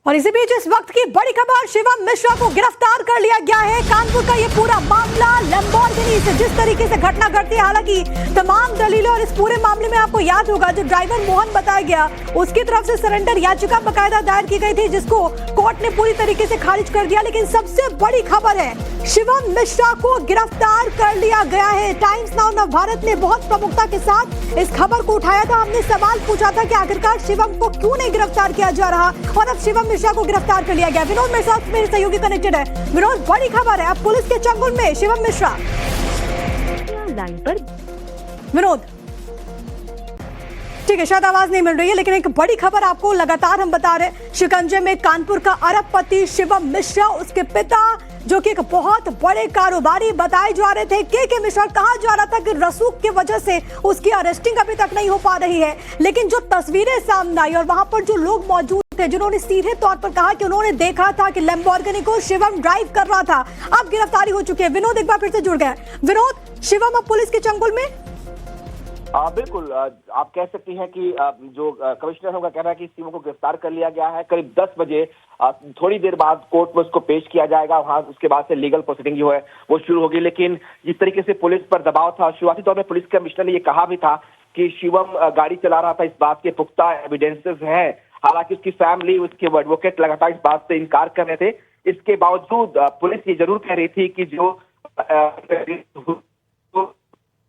और इसी बीच इस वक्त की बड़ी खबर, शिवम मिश्रा को गिरफ्तार कर लिया गया है। कानपुर का ये पूरा मामला लैम्बोर्गिनी से जिस तरीके से घटना घटती है, हालांकि तमाम दलीलें और इस पूरे मामले में आपको याद होगा जो ड्राइवर मोहन बताया गया उसकी तरफ से सरेंडर याचिका बकायदा दायर की गई थी, जिसको कोर्ट ने पूरी तरीके से खारिज कर दिया। लेकिन सबसे बड़ी खबर है, शिवम मिश्रा को गिरफ्तार कर लिया गया है। टाइम्स नाउ नवभारत ने बहुत प्रमुखता के साथ इस खबर को उठाया था। हमने सवाल पूछा था कि आखिरकार शिवम को क्यों नहीं गिरफ्तार किया जा रहा, और अब शिवम मिश्रा को गिरफ्तार कर लिया गया। विनोद मेरे साथ, मेरे सहयोगी कनेक्टेड है। विनोद, बड़ी खबर है, अब पुलिस के चंगुल में शिवम मिश्रा लाइन पर। विनोद, ठीक है, शायद आवाज नहीं मिल रही है, लेकिन एक बड़ी खबर आपको लगातार हम बता रहे हैं। शिकंजे में कानपुर का अरबपति शिवम मिश्रा, उसके पिता जो कि एक बहुत बड़े कारोबारी बताए जा रहे थे, के मिश्रा, कहा जा रहा था कि रसूख की वजह से उसकी अरेस्टिंग अभी तक नहीं हो पा रही है। लेकिन जो तस्वीरें सामने आई और वहां पर जो लोग मौजूद थे जिन्होंने सीधे तौर पर कहा कि उन्होंने देखा था कि लैम्बोर्गिनी को शिवम ड्राइव कर रहा था, अब गिरफ्तारी हो चुकी है। विनोद एक बार फिर से जुड़ गए। विनोद, शिवम अब पुलिस के चंगुल में? बिल्कुल, आप कह सकती हैं कि जो कमिश्नर का कहना है कि शिवम को गिरफ्तार कर लिया गया है। करीब 10 बजे थोड़ी देर बाद कोर्ट में उसको पेश किया जाएगा। वहां उसके बाद से लीगल प्रोसीडिंग जो है वो शुरू होगी। लेकिन जिस तरीके से पुलिस पर दबाव था, शुरुआती तौर में पुलिस कमिश्नर ने ये कहा भी था कि शिवम गाड़ी चला रहा था, इस बात के पुख्ता एविडेंसेस हैं। हालांकि उसकी फैमिली, उसके एडवोकेट लगातार इस बात से इनकार कर रहे थे। इसके बावजूद पुलिस ये जरूर कह रही थी कि जो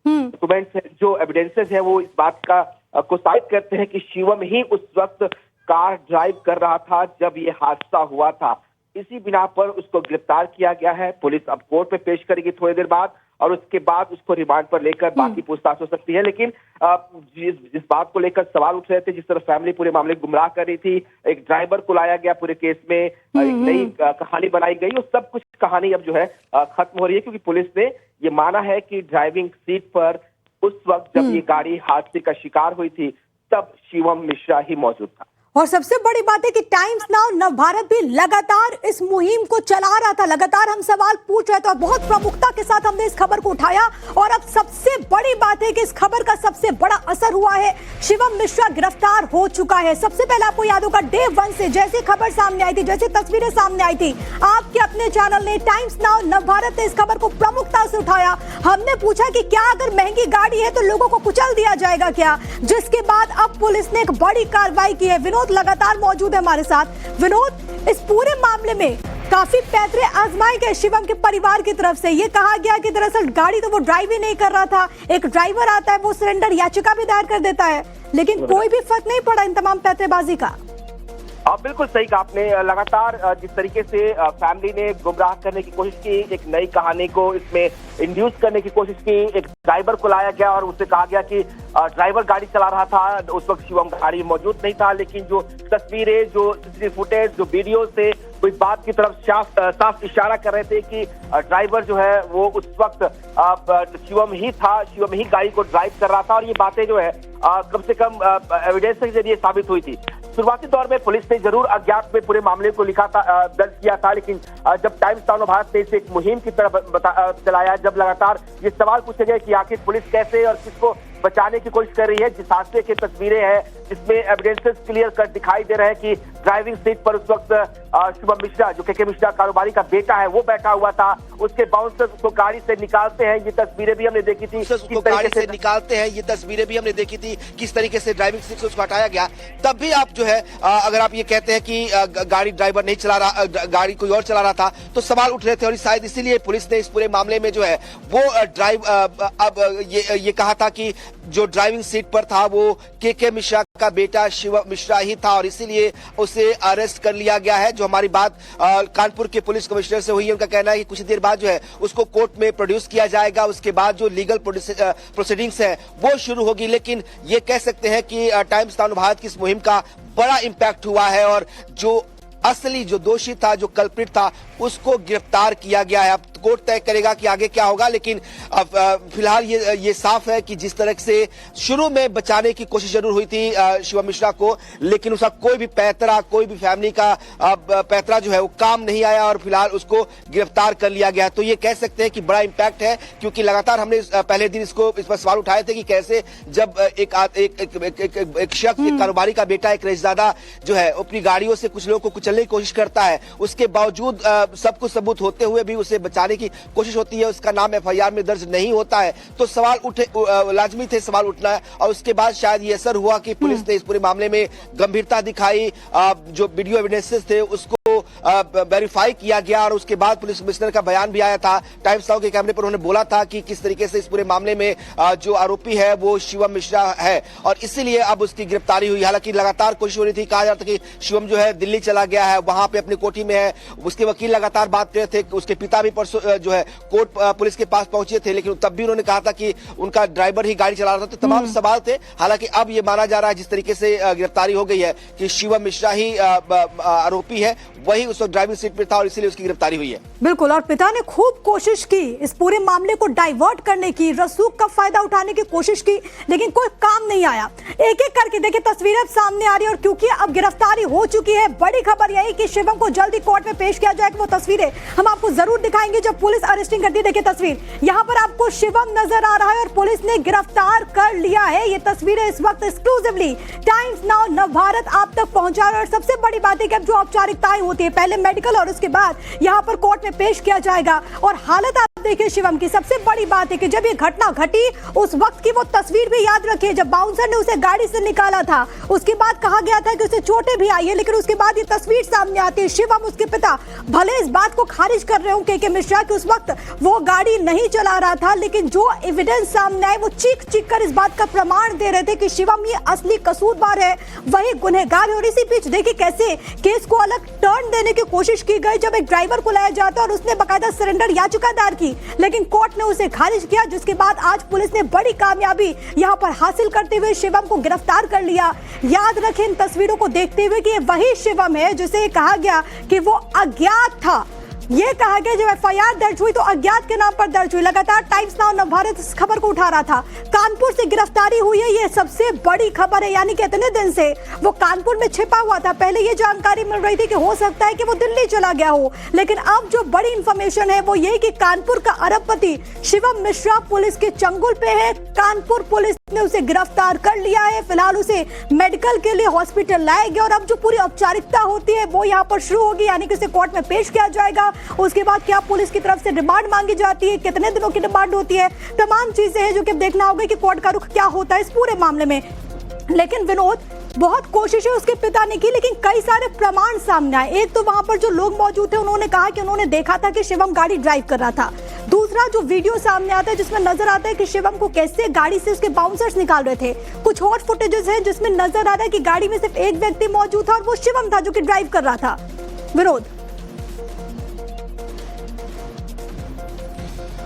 डॉक्यूमेंट्स है, जो एविडेंसेस है, वो इस बात का को साबित करते हैं कि शिवम ही उस वक्त कार ड्राइव कर रहा था जब ये हादसा हुआ था। इसी बिना पर उसको गिरफ्तार किया गया है। पुलिस अब कोर्ट में पेश करेगी थोड़ी देर बाद, और उसके बाद उसको रिमांड पर लेकर बाकी पूछताछ हो सकती है। लेकिन जिस बात को लेकर सवाल उठ रहे थे, जिस तरह फैमिली पूरे मामले गुमराह कर रही थी, एक ड्राइवर को लाया गया पूरे केस में, एक नई कहानी बनाई गई, और सब कुछ कहानी अब जो है खत्म हो रही है। क्योंकि पुलिस ने ये माना है कि ड्राइविंग सीट पर उस वक्त जब ये गाड़ी हादसे का शिकार हुई थी, तब शिवम मिश्रा ही मौजूद था। और सबसे बड़ी बात है कि टाइम्स नाउ नवभारत भी लगातार इस मुहिम को चला रहा था, लगातार हम सवाल पूछ रहे थे और बहुत प्रमुखता के साथ हमने इस खबर को उठाया। और अब सबसे बड़ी बात है कि इस खबर का सबसे बड़ा असर हुआ है, शिवम मिश्रा गिरफ्तार हो चुका है। सबसे पहले आपको याद होगा, डे 1 से जैसी खबर सामने आई थी, जैसी तस्वीरें सामने आई थी, आपके अपने चैनल ने, टाइम्स नाउ नवभारत ने इस खबर को प्रमुखता से उठाया। हमने पूछा कि क्या अगर महंगी गाड़ी है तो लोगों को कुचल दिया जाएगा क्या, जिसके बाद अब पुलिस ने एक बड़ी कार्रवाई की है। विनोद लगातार मौजूद है हमारे साथ। विनोद, इस पूरे मामले में काफी पैतरे आजमाए गए शिवम के परिवार की तरफ से। ये कहा गया कि दरअसल गाड़ी तो वो ड्राइव ही नहीं कर रहा था, एक ड्राइवर आता है, वो सरेंडर याचिका भी दायर कर देता है, लेकिन कोई भी फर्क नहीं पड़ा इन तमाम पैतरेबाजी का। बिल्कुल सही कहा आपने। लगातार जिस तरीके से फैमिली ने गुमराह करने की कोशिश की, एक नई कहानी को इसमें इंड्यूस करने की कोशिश की, एक ड्राइवर को लाया गया और उससे कहा गया कि ड्राइवर गाड़ी चला रहा था, उस वक्त शिवम गाड़ी मौजूद नहीं था। लेकिन जो तस्वीरें, जो सीसीटीवी फुटेज, जो वीडियो से वो इस बात की तरफ साफ इशारा कर रहे थे कि ड्राइवर जो है वो उस वक्त शिवम ही था, शिवम ही गाड़ी को ड्राइव कर रहा था। और ये बातें जो है कम से कम एविडेंस के जरिए साबित हुई थी। शुरुआती दौर में पुलिस ने जरूर अज्ञात में पूरे मामले को लिखा था, दर्ज किया था। लेकिन जब टाइम्स नाउ भारत ने इसे एक मुहिम की तरह चलाया, जब लगातार ये सवाल पूछे गए कि आखिर पुलिस कैसे और किसको बचाने की कोशिश कर रही है, जिस हादसे की तस्वीरें हैं जिसमें एविडेंसेस क्लियर कट दिखाई दे रहे हैं कि ड्राइविंग सीट पर उस वक्त शिवम मिश्रा, जो के मिश्रा कारोबारी का बेटा है, वो बैठा हुआ था। उसके बाउंसर्स उसको गाड़ी से निकालते हैं, ये तस्वीरें भी हमने देखी थी। उसको गाड़ी से निकालते हैं, ये तस्वीरें भी हमने देखी थी, किस तरीके से ड्राइविंग सीट से उसको हटाया गया। तब भी आप जो है, अगर आप ये कहते हैं कि गाड़ी ड्राइवर नहीं चला रहा, गाड़ी कोई और चला रहा था, तो सवाल उठ रहे थे। और शायद इसीलिए पुलिस ने इस पूरे मामले में जो है वो ये कहा था कि जो ड्राइविंग सीट पर था वो के मिश्रा का बेटा शिवम मिश्रा ही था, और इसीलिए उसे अरेस्ट कर लिया गया है। जो हमारी बात कानपुर के पुलिस कमिश्नर से हुई है, उनका कहना है कि कुछ देर बाद जो है उसको कोर्ट में प्रोड्यूस किया जाएगा, उसके बाद जो लीगल प्रोसीडिंग्स है वो शुरू होगी। लेकिन ये कह सकते हैं कि टाइम्स नाउ भारत की इस मुहिम का बड़ा इम्पैक्ट हुआ है, और जो असली जो दोषी था, जो कल्प्रिट था, उसको गिरफ्तार किया गया है। अब कोर्ट तय करेगा कि आगे क्या होगा, लेकिन अब फिलहाल ये साफ है कि जिस तरह से शुरू में बचाने की कोशिश जरूर हुई थी शिवम मिश्रा को, लेकिन उसका कोई भी पैतरा, कोई भी फैमिली का पैतरा जो है वो काम नहीं आया और फिलहाल उसको गिरफ्तार कर लिया गया। तो ये कह सकते हैं कि बड़ा इंपैक्ट है, क्योंकि लगातार हमने पहले दिन इस पर सवाल उठाए थे कि कैसे जब एक शख्स, एक कारोबारी का बेटा, एक रईसजादा जो है अपनी गाड़ियों से कुछ लोगों को कुचलने की कोशिश करता है, उसके बावजूद सब कुछ सबूत होते हुए भी उसे बचाने की कोशिश होती है, उसका नाम एफआईआर में दर्ज नहीं होता है, तो सवाल उठे, लाजमी थे सवाल उठना। और उसके बाद शायद ये असर हुआ कि पुलिस ने इस पूरे मामले में गंभीरता दिखाई, जो वीडियो एविडेंसेस थे उसको वेरीफाई किया गया और उसके बाद पुलिस कमिश्नर का बयान भी आया था। टाइम्स नाउ के कैमरे पर उन्होंने बोला था कि किस तरीके से इस पूरे मामले में जो आरोपी है वो शिवम मिश्रा है और इसीलिए अब उसकी गिरफ्तारी हुई। हालांकि लगातार कोशिश हो रही थी, कहा जाता कि शिवम जो है दिल्ली चला गया है, वहां पे अपनी कोठी में है, उसके वकील लगातार बात कर रहे थे, उसके पिता भी परसों जो है कोर्ट पुलिस के पास पहुंचे थे, लेकिन तब भी उन्होंने कहा था कि उनका ड्राइवर ही गाड़ी चला रहा था। तो तमाम सवाल थे। हालांकि अब ये माना जा रहा है जिस तरीके से गिरफ्तारी हो गई है कि शिवम मिश्रा ही आरोपी है, वही उस वक्त ड्राइविंग सीट पर था और इसीलिए उसकी गिरफ्तारी हुई है। बिल्कुल, और पिता ने खूब कोशिश की इस पूरे मामले को डाइवर्ट करने की, रसूख का फायदा उठाने की कोशिश की, लेकिन कोई काम नहीं आया। एक एक करके देखिए तस्वीरें अब सामने आ रही है और क्योंकि अब गिरफ्तारी हो चुकी है, बड़ी खबर यही कि शिवम को जल्दी कोर्ट में पेश किया जाएगा। वो तस्वीरें हम आपको जरूर दिखाएंगे जब पुलिस अरेस्टिंग करती है। देखिए तस्वीर यहाँ पर आपको शिवम नजर आ रहा है और पुलिस ने गिरफ्तार कर लिया है। ये तस्वीरें इस वक्त एक्सक्लूसिवली टाइम्स नाउ नवभारत आप तक पहुंचा रहा है और सबसे बड़ी बात है कि अब जो औपचारिकताएं होती है, पहले मेडिकल और उसके बाद यहाँ पर कोर्ट में पेश किया जाएगा। और हालत आप देखिए शिवम की, सबसे बड़ी बात है कि जब ये घटना घटी उस वक्त की वो तस्वीर भी याद रखिए, जब बाउंसर ने उसे गाड़ी से निकाला था, उसके बाद कहा गया था कि उसे चोटें भी आई है, लेकिन उसके बाद ये तस्वीर सामने आती है। शिवम, उसके पिता भले इस बात को खारिज कर रहे हो के मिश्रा कि उस वक्त वो गाड़ी नहीं चला रहा था, लेकिन जो एविडेंस सामने आए वो चीख चीख कर इस बात का प्रमाण दे रहे थे कि शिवम ये असली कसूरवार है, वही गुनहगार है। और इसी बीच देखिए कैसे केस को अलग टर्न देने की कोशिश की गई, जब एक ड्राइवर को लाया जाता और उसने बकायदा सरेंडर याचिका दायर की, लेकिन कोर्ट ने उसे खारिज किया, जिसके बाद आज पुलिस ने बड़ी कामयाबी यहां पर हासिल करते हुए शिवम को गिरफ्तार कर लिया। याद रखें इन तस्वीरों को देखते हुए कि ये वही शिवम है जिसे कहा गया कि वो अज्ञात था। ये कहा गया जब एफआईआर दर्ज हुई तो अज्ञात के नाम पर दर्ज हुई। लगातार टाइम्स नाउ नवभारत इस खबर को उठा रहा था। कानपुर से गिरफ्तारी हुई है, ये सबसे बड़ी खबर है, यानी कि इतने दिन से वो कानपुर में छिपा हुआ था। पहले ये जानकारी मिल रही थी कि हो सकता है कि वो दिल्ली चला गया हो, लेकिन अब जो बड़ी इंफॉर्मेशन है वो ये कि कानपुर का अरबपति शिवम मिश्रा पुलिस के चंगुल पे है। कानपुर पुलिस ने उसे गिरफ्तार कर लिया है। फिलहाल उसे मेडिकल के लिए हॉस्पिटल लाया गया और अब जो पूरी औपचारिकता होती है वो यहाँ पर शुरू होगी, यानी कि उसे कोर्ट में पेश किया जाएगा। उसके बाद क्या पुलिस की तरफ से रिमांड मांगी जाती है, कितने दिनों की रिमांड होती है, तमाम चीजें हैं जो कि देखना होगा कि कोर्ट का रुख क्या होता है इस पूरे मामले में। लेकिन विनोद, बहुत कोशिशें उसके पिता ने की, लेकिन कई सारे प्रमाण सामने आए। एक तो वहां पर जो लोग मौजूद थे उन्होंने कहा कि उन्होंने देखा था कि शिवम गाड़ी ड्राइव कर रहा था। दूसरा जो वीडियो सामने आता है जिसमें नजर आता है कि शिवम को कैसे गाड़ी से उसके बाउंसर्स निकाल रहे थे। कुछ और फुटेजेस हैं जिसमें नजर आ रहा है कि गाड़ी में सिर्फ एक व्यक्ति मौजूद था और वो शिवम था जो कि ड्राइव कर रहा था। विनोद,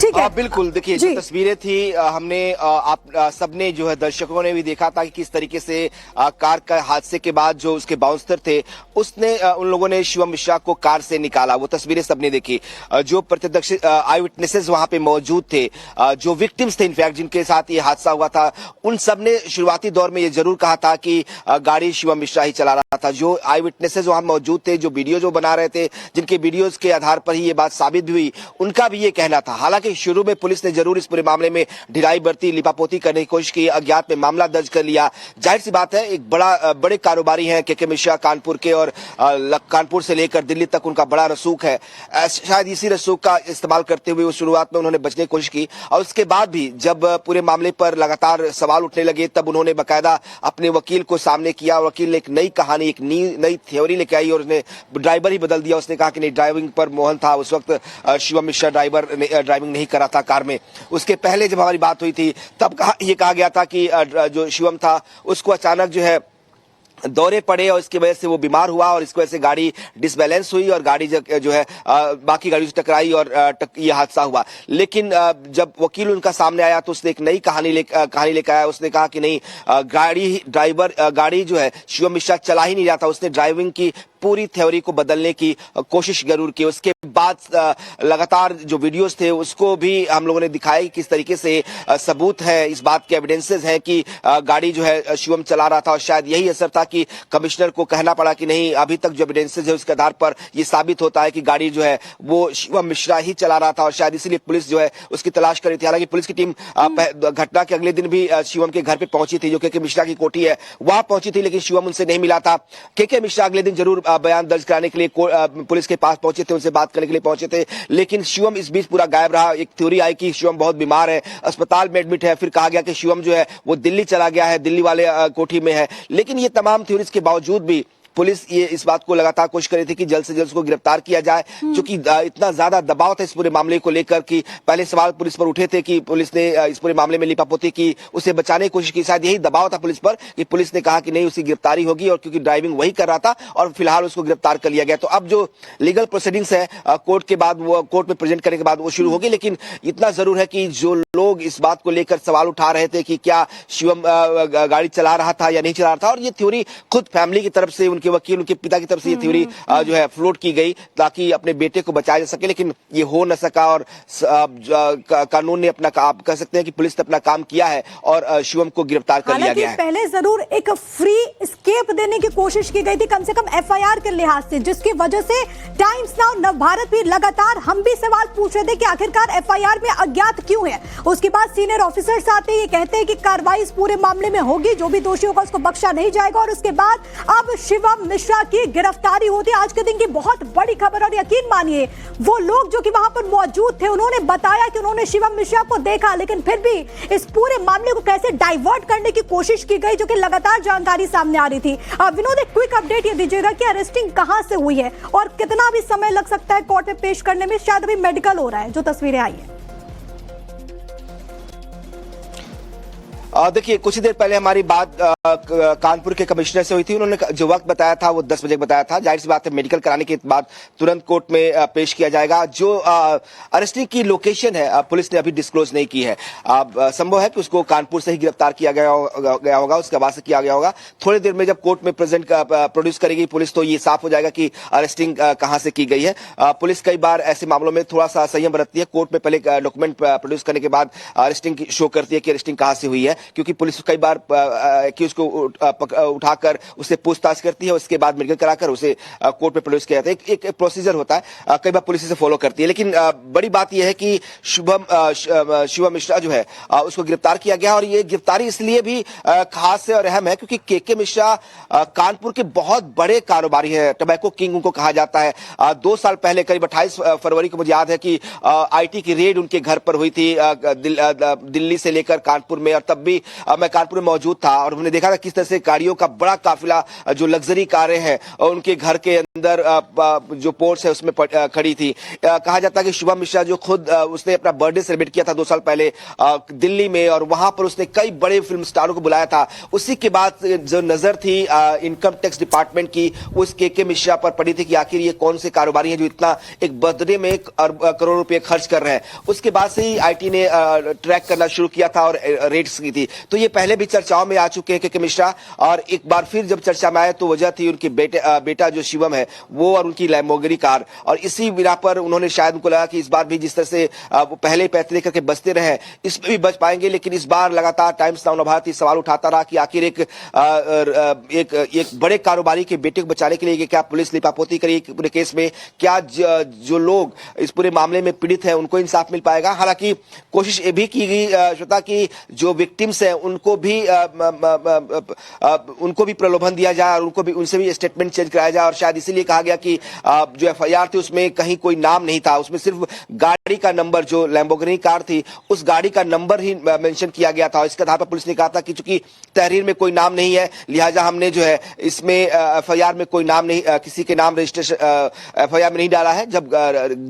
ठीक है। बिल्कुल, देखिए जो तस्वीरें थी हमने आप सबने जो है दर्शकों ने भी देखा था कि किस तरीके से कार का हादसे के बाद जो उसके बाउंसर थे उसने उन लोगों ने शिवम मिश्रा को कार से निकाला। वो तस्वीरें सबने देखी। जो प्रत्यक्ष आई विटनेसेस वहां पे मौजूद थे, जो विक्टिम्स थे इनफैक्ट जिनके साथ ये हादसा हुआ था, उन सब ने शुरुआती दौर में ये जरूर कहा था कि गाड़ी शिवम मिश्रा ही चला रहा था। जो आई विटनेसेस वहां मौजूद थे, जो वीडियो जो बना रहे थे, जिनके वीडियोज के आधार पर ही ये बात साबित हुई, उनका भी ये कहना था। हालांकि शुरू में पुलिस ने जरूर इस पूरे मामले में ढिलाई बरती, लिपापोती करने की कोशिश की, अज्ञात में मामला दर्ज कर लिया। जाहिर सी बात है, एक बड़े कारोबारी हैं के मिश्रा कानपुर के, और कानपुर से लेकर दिल्ली तक उनका बड़ा रसूख है। शायद इसी रसूख का इस्तेमाल करते हुए शुरुआत में उन्होंने बचने की कोशिश की, और उसके बाद भी जब पूरे मामले पर लगातार सवाल उठने लगे तब उन्होंने बाकायदा अपने वकील को सामने किया। वकील ने एक नई कहानी, एक नई थ्योरी लेके आई और उसने ड्राइवर ही बदल दिया। उसने कहा कि नहीं, ड्राइविंग पर मोहन था उस वक्त, शिवम मिश्रा ड्राइविंग नहीं कर रहा था कार में। उसके पहले जब हमारी बात हुई थी तब ये कहा गया था कि जो शिवम था उसको अचानक जो है दौरे पड़े और इसकी वजह से वो बीमार हुआ और इसकी वजह से गाड़ी डिसबैलेंस हुई और गाड़ी जो है बाकी गाड़ियों से टकराई और ये हादसा हुआ। लेकिन जब वकील उनका सामने आया तो उसने एक नई कहानी लेकर आया। उसने कहा कि नहीं, गाड़ी जो है शिवम मिश्रा चला ही नहीं रहा था, उसने ड्राइविंग की पूरी थ्योरी को बदलने की कोशिश जरूर की। उसके बाद लगातार जो वीडियोस थे उसको भी हम लोगों ने दिखाया कि किस तरीके से सबूत है, इस बात के एविडेंसेस हैं कि गाड़ी जो है शिवम चला रहा था, और शायद यही असर था कि कमिश्नर को कहना पड़ा कि नहीं, अभी तक जो एविडेंसेस है उसके आधार पर यह साबित होता है कि गाड़ी जो है वो शिवम मिश्रा ही चला रहा था, और शायद इसीलिए पुलिस जो है उसकी तलाश कर रही थी। हालांकि पुलिस की टीम घटना के अगले दिन भी शिवम के घर पे पहुंची थी, जो के मिश्रा की कोठी है वहां पहुंची थी, लेकिन शिवम उनसे नहीं मिला था। के मिश्रा अगले दिन जरूर बयान दर्ज कराने के लिए पुलिस के पास पहुंचे थे, उनसे बात करने के लिए पहुंचे थे, लेकिन शिवम इस बीच पूरा गायब रहा। एक थ्योरी आई कि शिवम बहुत बीमार है, अस्पताल में एडमिट है, फिर कहा गया कि शिवम जो है वो दिल्ली चला गया है, दिल्ली वाले कोठी में है। लेकिन ये तमाम थ्योरीज के बावजूद भी पुलिस ये इस बात को लगातार कोशिश कर रही थी कि जल्द से जल्द उसको गिरफ्तार किया जाए, क्योंकि इतना ज्यादा दबाव था इस पूरे मामले को लेकर कि पहले सवाल पुलिस पर उठे थे कि पुलिस ने इस पूरे मामले में लिपापोती की, उसे बचाने की कोशिश की। शायद यही दबाव था पुलिस पर कि पुलिस ने कहा कि नहीं, उसकी गिरफ्तारी होगी, और क्योंकि ड्राइविंग वही कर रहा था, और फिलहाल उसको गिरफ्तार कर लिया गया। तो अब जो लीगल प्रोसीडिंग्स है कोर्ट के बाद, वो कोर्ट में प्रेजेंट करने के बाद वो शुरू होगी। लेकिन इतना जरूर है कि जो लोग इस बात को लेकर सवाल उठा रहे थे कि क्या शिवम गाड़ी चला रहा था या नहीं चला रहा था, और ये थ्योरी खुद फैमिली की तरफ से, उनके वकील, उनके पिता की तरफ से ये थ्योरी जो है फ्लोट की गई ताकि अपने बेटे को बचाया जा सके, लेकिन ये हो न सका। और कानून ने अपना, आप कह सकते हैं कि पुलिस ने अपना काम किया है और शिवम को गिरफ्तार कर लिया गया है। पहले जरूर एक फ्री स्केप देने की कोशिश की गई थी, कम से कम एफआईआर के लिहाज से, जिसकी वजह से टाइम्स नाउ, नवभारत भी लगातार हम भी सवाल पूछ रहे थे कि आखिरकार एफआईआर में अज्ञात क्यों है। उसके बाद सीनियर ऑफिसर्स आते हैं, ये कहते हैं कि कार्रवाई इस पूरे मामले में होगी, जो भी दोषी होगा उसको बख्शा नहीं जाएगा। और उसके बाद अब शिवम मिश्रा की गिरफ्तारी होती है। आज के दिन की बहुत बड़ी खबर, और यकीन मानिए वो लोग जो कि वहां पर मौजूद थे, उन्होंने बताया कि उन्होंने शिवम मिश्रा को देखा, लेकिन फिर भी इस पूरे मामले को कैसे डाइवर्ट करने की कोशिश की गई, जो कि लगातार जानकारी सामने आ रही थी। विनोद, एक क्विक अपडेट ये दीजिएगा कि अरेस्टिंग कहां से हुई है और कितना भी समय लग सकता है कोर्ट में पेश करने में। शायद अभी मेडिकल हो रहा है, जो तस्वीरें आई है। देखिए, कुछ ही देर पहले हमारी बात कानपुर के कमिश्नर से हुई थी। उन्होंने जो वक्त बताया था वो 10 बजे बताया था। जाहिर सी बात है, मेडिकल कराने के बाद तुरंत कोर्ट में पेश किया जाएगा। जो अरेस्टिंग की लोकेशन है पुलिस ने अभी डिस्क्लोज नहीं की है। संभव है कि उसको कानपुर से ही गिरफ्तार किया गया होगा, उसके आवास से किया गया होगा। थोड़ी देर में जब कोर्ट में प्रोड्यूस करेगी पुलिस, तो ये साफ हो जाएगा कि अरेस्टिंग कहां से की गई है। पुलिस कई बार ऐसे मामलों में थोड़ा सा संयम बरतती है। कोर्ट में पहले डॉक्यूमेंट प्रोड्यूस करने के बाद अरेस्टिंग शो करती है कि अरेस्टिंग कहां से हुई है, क्योंकि पुलिस कई बार एक्यूज को उठाकर उससे पूछताछ करती है, उसके बाद मेडिकल कराकर उसे कोर्ट में प्रोड्यूस किया जाता है। एक प्रोसीजर होता है, कई बार पुलिस इसे फॉलो करती है। लेकिन बड़ी बात यह है कि शिवम मिश्रा जो है उसको गिरफ्तार किया गया, और ये गिरफ्तारी इसलिए भी खास है और अहम है क्योंकि के मिश्रा कानपुर के बहुत बड़े कारोबारी है, टबैको किंग उनको कहा जाता है। 2 साल पहले करीब 28 फरवरी को मुझे याद है कि आईटी की रेड उनके घर पर हुई थी दिल्ली से लेकर कानपुर में, और तब भी मैं कानपुर में मौजूद था और हमने देखा था किस तरह से गाड़ियों का बड़ा काफिला, जो लग्जरी कारें हैं उनके घर के अंदर जो पोर्ट्स है उसमें खड़ी थी। कहा जाता है कि शिवम मिश्रा जो खुद उसने अपना बर्थडे सेलिब्रेट किया था 2 साल पहले दिल्ली में, और वहां पर उसने कई बड़े फिल्म स्टारों को बुलाया था। उसी के बाद जो नजर थी इनकम टैक्स डिपार्टमेंट की उस के मिश्रा पर पड़ी थी कि आखिर ये कौन से कारोबारी हैं जो इतना एक बर्थडे में करोड़ रुपए खर्च कर रहे हैं। उसके बाद से ही आईटी ने ट्रैक करना शुरू किया था और रेड्स की थी। तो ये पहले भी चर्चाओं में आ चुके हैं के मिश्रा, और एक बार फिर जब चर्चा में आए तो वजह थी उनके बेटा जो शिवम है वो, और उनकी लैम्बोर्गिनी कार। और इसी बिना पर उन्होंने शायद उनको लगा कि इस बार भी जिस तरह से वो पहले पैसे लेकर के बचते रहे इसमें भी बच पाएंगे। लेकिन इस बार लगातार टाइम्स नाउ नवभारत सवाल उठाता रहा कि आखिर एक बड़े कारोबारी के बेटे को बचाने के लिए क्या पुलिस लिपापोती करी पूरे केस में, क्या जो लोग इस पूरे मामले में पीड़ित हैं उनको इंसाफ मिल पाएगा। हालांकि कोशिश ये भी की गई श्वेता कि जो विक्टिम्स हैं उनको भी प्रलोभन दिया जाए और उनसे भी स्टेटमेंट चेंज कराया जाए। और शायद इसीलिए कहा गया कि जो एफआईआर थी उसमें कहीं कोई नाम नहीं था, उसमें सिर्फ गाड़ी का नंबर, जो लैम्बोर्गिनी कार थी उस गाड़ी का नंबर ही मेंशन किया गया था। इसके आधार पर पुलिस ने कहा था कि चूंकि तहरीर में कोई नाम नहीं है, लिहाजा हमने जो है इसमें एफआईआर में कोई नाम नहीं, किसी के नाम रजिस्ट्रेशन एफआईआर में नहीं डाला है। जब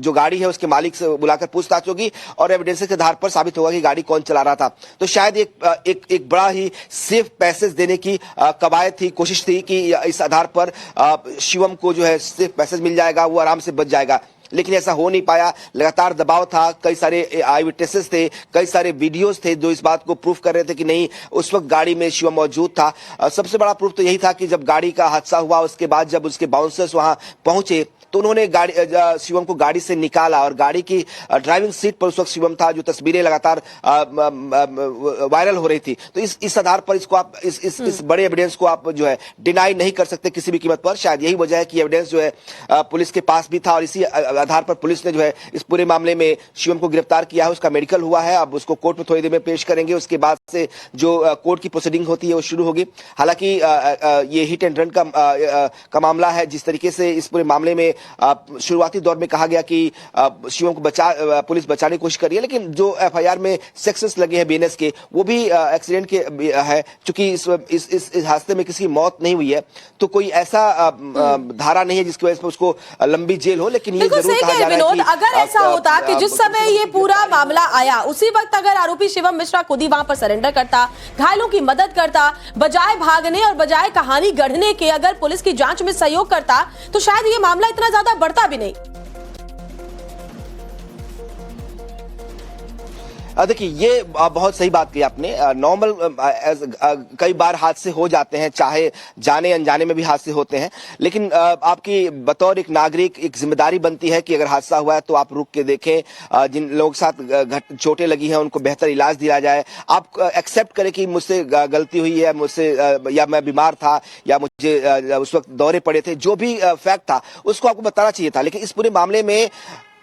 जो गाड़ी है उसके मालिक से बुलाकर पूछताछ होगी और एविडेंस के आधार पर साबित होगा कि गाड़ी कौन चला रहा था। तो शायद एक बड़ा ही सेफ पैसेज देने की कवायद थी, कोशिश थी कि इस आधार पर शिवम को जो है सेफ पैसेज मिल जाएगा, वो आराम से बच जाएगा। लेकिन ऐसा हो नहीं पाया। लगातार दबाव था, कई सारे आई विटनेसेस थे, कई सारे वीडियोस थे जो इस बात को प्रूफ कर रहे थे कि नहीं उस वक्त गाड़ी में शिवम मौजूद था। सबसे बड़ा प्रूफ तो यही था कि जब गाड़ी का हादसा हुआ उसके बाद जब उसके बाउंसर्स वहां पहुंचे तो उन्होंने शिवम को गाड़ी से निकाला और गाड़ी की ड्राइविंग सीट पर उस वक्त शिवम था, जो तस्वीरें लगातार वायरल हो रही थी। तो इस आधार पर इसको आप इस बड़े एविडेंस को आप जो है डिनाई नहीं कर सकते किसी भी कीमत पर। शायद यही वजह है कि एविडेंस जो है पुलिस के पास भी था और इसी आधार पर पुलिस ने जो है इस पूरे मामले में शिवम को गिरफ्तार किया है। उसका मेडिकल हुआ है, अब उसको कोर्ट में थोड़ी देर में पेश करेंगे। उसके बाद से जो कोर्ट की प्रोसीडिंग होती है वो शुरू होगी। हालांकि ये हिट एंड रन का मामला है। जिस तरीके से इस पूरे मामले में शुरुआती दौर में कहा गया कि शिवम को पुलिस बचाने की कोशिश कर रही है, लेकिन जो एफआईआर में सेक्शंस लगे हैं बीएनएस के वो भी एक्सीडेंट के है। चूंकि इस हादसे में किसी की मौत नहीं हुई है तो कोई ऐसा धारा नहीं है जिसकी वजह से उसको लंबी जेल हो। लेकिन ये जरूर कहा जा रहा है कि अगर ऐसा होता कि जिस समय ये पूरा मामला आया उसी वक्त अगर आरोपी शिवम मिश्रा खुद ही वहां पर सरेंडर करता, घायलों की मदद करता, बजाय भागने और बजाय कहानी गढ़ने के अगर पुलिस की जांच में सहयोग करता तो शायद ये मामला इतना ज्यादा बढ़ता भी नहीं। देखिए ये बहुत सही बात की आपने। नॉर्मल कई बार हादसे हो जाते हैं, चाहे जाने अनजाने में भी हादसे होते हैं, लेकिन आपकी बतौर एक नागरिक एक जिम्मेदारी बनती है कि अगर हादसा हुआ है तो आप रुक के देखें, जिन लोगों के साथ चोटें लगी हैं उनको बेहतर इलाज दिया जाए। आप एक्सेप्ट करें कि मुझसे गलती हुई है, मुझसे या मैं बीमार था या मुझे उस वक्त दौरे पड़े थे, जो भी फैक्ट था उसको आपको बताना चाहिए था। लेकिन इस पूरे मामले में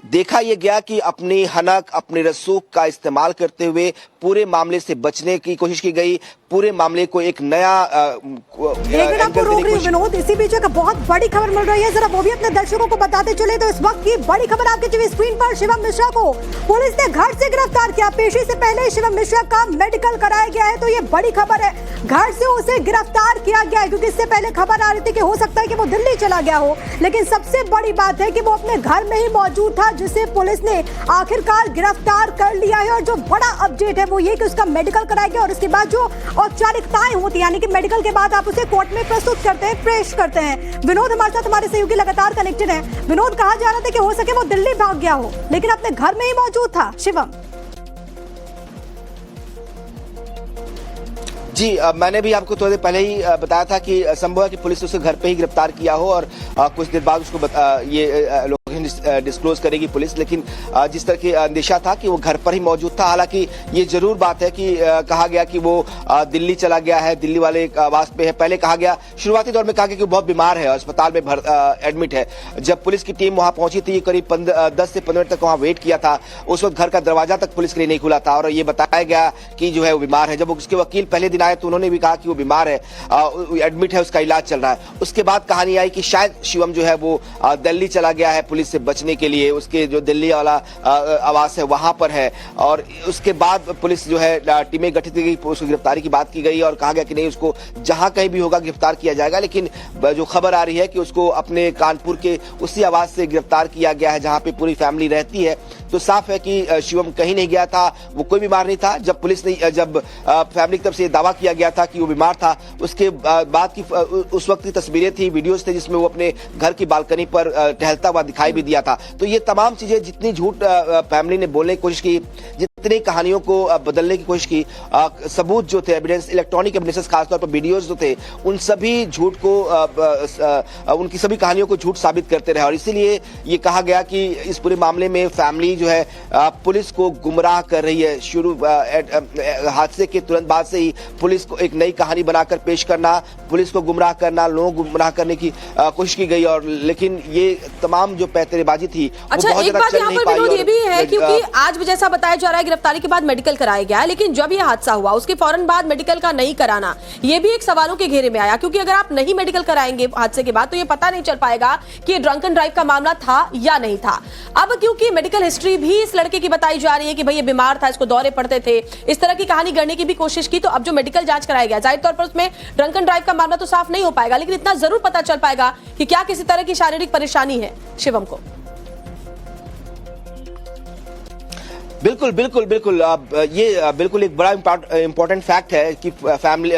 देखा यह गया कि अपनी हनक अपने रसूख का इस्तेमाल करते हुए पूरे मामले से बचने की कोशिश की गई, पूरे मामले को एक नया लेकिन आपको रोक रही हूं विनोद, इसी बीच एक बहुत बड़ी खबर मिल रही है, जरा वो भी अपने दर्शकों को बताते चले। तो इस वक्त की बड़ी खबर आपके टीवी स्क्रीन पर, शिवम मिश्रा को पुलिस ने घर से गिरफ्तार किया। पेशी से पहले शिवम मिश्रा का मेडिकल कराया गया है, तो ये बड़ी खबर है। घर से उसे गिरफ्तार किया गया है, क्योंकि इससे पहले खबर आ रही थी कि हो सकता है कि वो दिल्ली चला गया हो, लेकिन सबसे बड़ी बात है कि वो अपने घर में ही मौजूद था, जिसे पुलिस ने आखिरकार गिरफ्तार कर लिया है। और जो बड़ा अपडेट है वो ये कि उसका मेडिकल कराया गया और इसके बाद जो औपचारिकताएं होती है, यानी कि मेडिकल के बाद आप उसे कोर्ट में प्रस्तुत करते हैं, पेश करते हैं। विनोद हमारे साथ, हमारे सहयोगी लगातार कनेक्टेड है। विनोद, कहा जा रहा था कि हो सके वो दिल्ली भाग गया हो, लेकिन अपने घर में ही मौजूद था शिवम। जी, मैंने भी आपको थोड़ी देर पहले ही बताया था कि संभव है कि पुलिस उसे घर पे ही गिरफ्तार किया हो और कुछ देर बाद उसको ये डिस्क्लोज करेगी पुलिस। लेकिन जिस तरह की अंदेशा था कि वो घर पर ही मौजूद था। हालांकि ये जरूर बात है कि कहा गया कि वो दिल्ली चला गया है, दिल्ली वाले एक आवास पे है। पहले कहा गया, शुरुआती दौर में कहा गया कि वो बहुत बीमार है और अस्पताल में एडमिट है। जब पुलिस की टीम वहां पहुंची थी, करीब 10 से 15 मिनट तक वहां वेट किया था, उस वक्त घर का दरवाजा तक पुलिस के लिए नहीं खुला था और ये बताया गया कि जो है वो बीमार है। जब उसके वकील पहले दिन आए तो उन्होंने भी कहा कि वो बीमार है, एडमिट है, उसका इलाज चल रहा है। उसके बाद कहानी आई कि शायद शिवम जो है वो दिल्ली चला गया है पुलिस से बचने के लिए, उसके जो दिल्ली वाला आवास है वहां पर है। और उसके बाद पुलिस जो है टीमें गठित की गई, उसकी गिरफ्तारी की बात की गई और कहा गया कि नहीं, उसको जहां कहीं भी होगा गिरफ्तार किया जाएगा। लेकिन जो खबर आ रही है कि उसको अपने कानपुर के उसी आवास से गिरफ्तार किया गया है जहां पे पूरी फैमिली रहती है। तो साफ है कि शिवम कहीं नहीं गया था, वो कोई बीमार नहीं था। जब पुलिस ने जब फैमिली की तरफ से दावा किया गया था कि वो बीमार था, उसके बाद की उस वक्त की तस्वीरें थी, वीडियोस थे जिसमें वो अपने घर की बालकनी पर टहलता हुआ दिखाई भी दिया था। तो ये तमाम चीजें, जितनी झूठ फैमिली ने बोलने की कोशिश की, जितनी कहानियों को बदलने की कोशिश की, सबूत जो थे, एविडेंस, इलेक्ट्रॉनिक एविडेंस, खासतौर पर वीडियोस जो थे, उन सभी झूठ को उनकी सभी कहानियों को झूठ साबित करते रहे। और इसीलिए ये कहा गया कि इस पूरे मामले में फैमिली जो है पुलिस को गुमराह कर रही है। शुरू हादसे के तुरंत बाद से ही पुलिस को एक नई कहानी बनाकर पेश करना, पुलिस को गुमराह करना, लोगों को गुमराह करने की कोशिश की गई। और लेकिन ये तमाम जो पैंतरेबाजी थी, अच्छा, एक बात यहाँ पर विनोद ये भी है, क्योंकि आज जैसा बताया जा रहा है गिरफ्तारी के बाद मेडिकल कराया गया है, लेकिन जब ये हादसा हुआ उसके फौरन बाद मेडिकल का नहीं कराना, ये भी एक सवालों के घेरे में आया। क्योंकि अगर आप नहीं मेडिकल कराएंगे हादसे के बाद तो ये पता नहीं चल पाएगा कि ये ड्रंकन ड्राइव का मामला था या नहीं था। अब क्योंकि मेडिकल हिस्ट्री भी इस लड़के की बताई जा रही है कि भाई ये बीमार था, इसको दौरे पड़ते थे, इस तरह की कहानी गढ़ने की भी कोशिश की, तो अब जो मेडिकल जांच कराया गया, जाहिर तौर पर उसमें ड्रंकन ड्राइव का मामला तो साफ नहीं हो पाएगा, लेकिन इतना जरूर पता चल पाएगा कि क्या किसी तरह की शारीरिक परेशानी है शिवम को। बिल्कुल बिल्कुल बिल्कुल ये बिल्कुल एक बड़ा इम्पोर्टेंट फैक्ट है कि फैमिली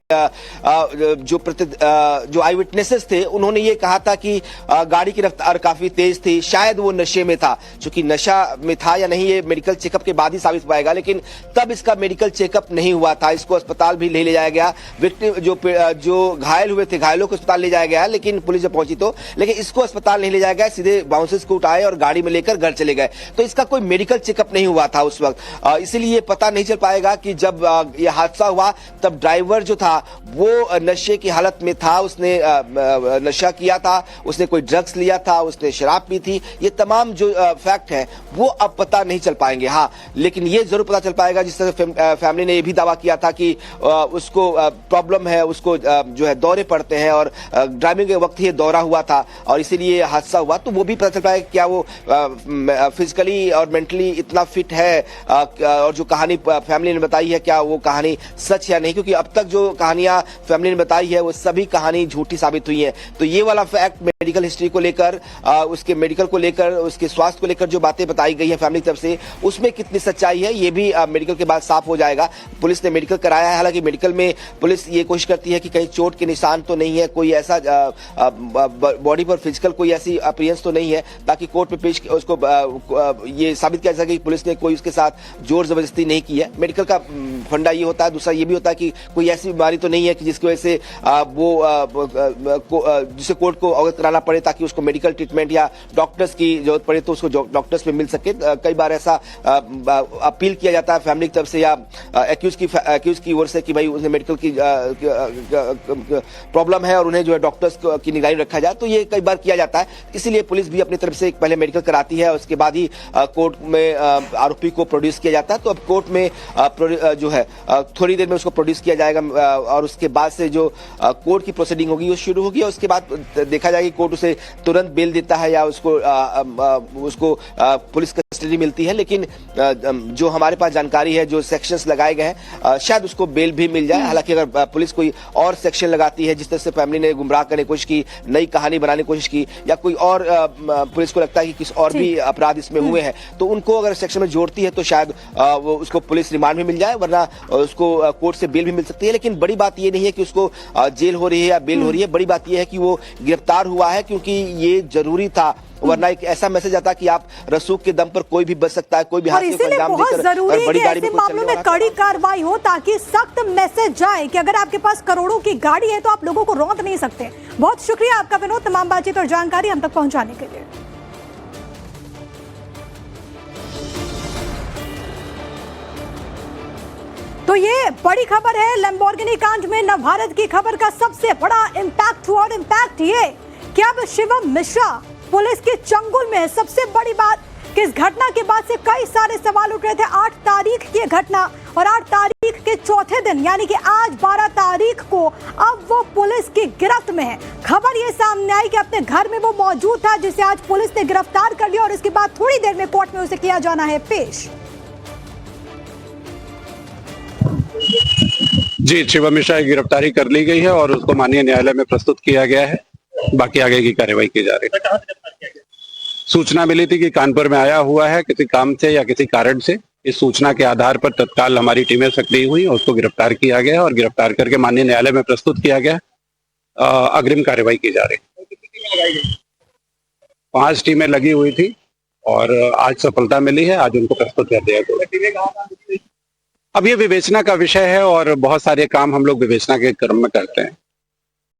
जो आई विटनेसेस थे उन्होंने ये कहा था कि गाड़ी की रफ्तार काफी तेज थी, शायद वो नशे में था। चूंकि नशा में था या नहीं ये मेडिकल चेकअप के बाद ही साबित पाएगा, लेकिन तब इसका मेडिकल चेकअप नहीं हुआ था। इसको अस्पताल भी ले जाया गया, विक्टिम जो घायल हुए थे घायलों को अस्पताल ले जाया गया, लेकिन पुलिस जब पहुंची तो, लेकिन इसको अस्पताल नहीं ले जाया गया, सीधे बाउंसर्स को उठाए और गाड़ी में लेकर घर चले गए। तो इसका कोई मेडिकल चेकअप नहीं हुआ था उस वक्त, इसीलिए पता नहीं चल पाएगा कि जब यह हादसा हुआ तब ड्राइवर जो था वो नशे की हालत में था, उसने नशा किया था, उसने कोई ड्रग्स लिया था, उसने शराब पी थी। ये तमाम जो फैक्ट है वो अब पता नहीं चल पाएंगे। हाँ, लेकिन ये जरूर पता चल पाएगा, जिस तरह से फैमिली ने यह भी दावा किया था कि उसको प्रॉब्लम है, उसको जो है दौरे पड़ते हैं और ड्राइविंग के वक्त ही दौरा हुआ था और इसीलिए हादसा हुआ। तो वो भी पता चल पाएगा क्या वो फिजिकली और मेंटली इतना फिट है, और जो कहानी फैमिली ने बताई है क्या वो कहानी सच या नहीं, क्योंकि अब तक जो कहानियां फैमिली ने बताई है वो सभी कहानी झूठी साबित हुई है। तो ये वाला फैक्ट मेडिकल हिस्ट्री को लेकर, उसके मेडिकल को लेकर, उसके स्वास्थ्य को लेकर जो बातें बताई गई है फैमिली की तरफ से, उसमें कितनी सच्चाई है ये भी मेडिकल के बाद साफ हो जाएगा। पुलिस ने मेडिकल कराया है, हालांकि मेडिकल में पुलिस ये कोशिश करती है कि कहीं चोट के निशान तो नहीं है, कोई ऐसा बॉडी पर फिजिकल कोई ऐसी अपीयरेंस तो नहीं है, ताकि कोर्ट में पेश उसको ये साबित किया जा सके कि पुलिस ने कोई उसके साथ जोर जबरदस्ती नहीं की है। मेडिकल का फंडा ये होता है। दूसरा ये भी होता है कि कोई ऐसी बीमारी तो नहीं है कि जिसकी वजह से जिसे कोर्ट को अवगत कराना पड़े ताकि उसको मेडिकल ट्रीटमेंट या डॉक्टर्स की जरूरत पड़े तो उसको डॉक्टर्स पे मिल सके। कई बार ऐसा अपील किया जाता है फैमिली की तरफ से या एक्यूज की ओर से कि भाई उन्हें मेडिकल की प्रॉब्लम है और उन्हें जो है डॉक्टर्स की निगरानी रखा जाए, तो ये कई बार किया जाता है। इसीलिए पुलिस भी अपनी तरफ से पहले मेडिकल कराती है, उसके बाद ही कोर्ट में आरोपी को प्रोड्यूस किया जाता है। तो अब कोर्ट में जो है थोड़ी देर में उसको प्रोड्यूस किया जाएगा और उसके बाद से जो कोर्ट की प्रोसीडिंग होगी वो शुरू होगी और उसके बाद देखा जाएगा कि कोर्ट उसे तुरंत बेल देता है या उसको पुलिस कस्टडी मिलती है। लेकिन जो हमारे पास जानकारी है, जो सेक्शंस लगाए गए हैं, शायद उसको बेल भी मिल जाए। हालांकि अगर पुलिस कोई और सेक्शन लगाती है, जिस तरह से फैमिली ने गुमराह करने की कोशिश की, नई कहानी बनाने की कोशिश की, या कोई और पुलिस को लगता है कि किसी और भी अपराध इसमें हुए हैं, तो उनको अगर सेक्शन में जोड़ती है तो शायद वो उसको पुलिस रिमांड भी मिल जाए, वरना उसको कोर्ट से बेल भी मिल सकती है। लेकिन बड़ी बात ये नहीं है कि उसको जेल हो रही है या बेल हो रही है, बड़ी बात यह है कि वो गिरफ्तार हुआ है, क्योंकि ये जरूरी था। वरना एक ऐसा मैसेज आता कि आप रसूख के दम पर कोई भी बच सकता है, कोई भी हादसे को अंजाम देकर और बड़ी गाड़ी में मामलों में कड़ी कार्रवाई हो, ताकि सख्त मैसेज जाए कि अगर आपके पास करोड़ों की गाड़ी है तो आप लोगों को रोक नहीं सकते। बहुत शुक्रिया आपका विनोद, तमाम बातचीत और जानकारी हम तक पहुंचाने के लिए। तो ये बड़ी खबर है लैम्बोर्गिनी कांड में नवभारत की खबर का सबसे बड़ा इंपैक्ट हुआ, और इंपैक्ट ये कि अब शिवम मिश्रा पुलिस के चंगुल में है। सबसे बड़ी बात कि इस घटना के बाद से कई सारे सवाल उठ रहे थे। 8 तारीख की घटना और 8 तारीख के चौथे दिन यानी कि आज 12 तारीख को अब वो पुलिस की गिरफ्त में है। खबर ये सामने आई कि अपने घर में वो मौजूद था, जिसे आज पुलिस ने गिरफ्तार कर लिया और इसके बाद थोड़ी देर में कोर्ट में उसे किया जाना है पेश। जी, शिवम मिश्रा की गिरफ्तारी कर ली गई है और उसको माननीय न्यायालय में प्रस्तुत किया गया है। बाकी आगे की कार्रवाई की जा रही है। सूचना मिली थी कि कानपुर में आया हुआ है किसी काम से या किसी कारण से। इस सूचना के आधार पर तत्काल हमारी टीमें सक्रिय हुई और उसको गिरफ्तार किया गया और गिरफ्तार करके माननीय न्यायालय में प्रस्तुत किया गया। अग्रिम कार्रवाई की जा रही है। 5 टीमें लगी हुई थी और आज सफलता मिली है। आज उनको प्रस्तुत कर दिया गया। अब ये विवेचना का विषय है और बहुत सारे काम हम लोग विवेचना के क्रम में करते हैं।